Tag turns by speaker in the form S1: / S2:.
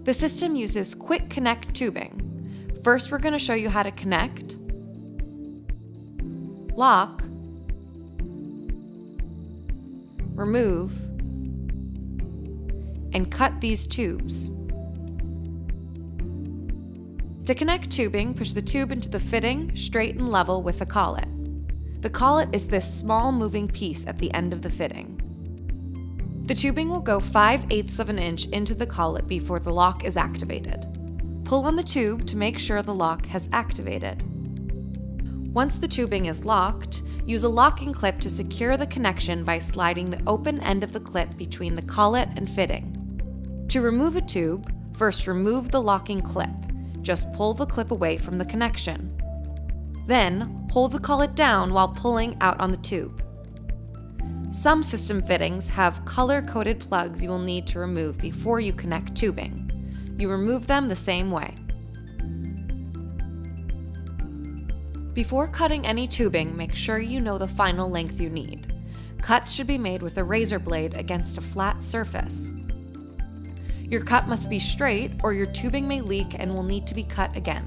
S1: The system uses quick connect tubing. First, we're going to show you how to connect, lock, remove, and cut these tubes. To connect tubing, push the tube into the fitting, straight and level with a collet. The collet is this small moving piece at the end of the fitting. The tubing will go 5/8 of an inch into the collet before the lock is activated. Pull on the tube to make sure the lock has activated. Once the tubing is locked, use a locking clip to secure the connection by sliding the open end of the clip between the collet and fitting. To remove a tube, first remove the locking clip. Just pull the clip away from the connection. Then, hold the collet down while pulling out on the tube. Some system fittings have color-coded plugs you will need to remove before you connect tubing. You remove them the same way. Before cutting any tubing, make sure you know the final length you need. Cuts should be made with a razor blade against a flat surface. Your cut must be straight or your tubing may leak and will need to be cut again.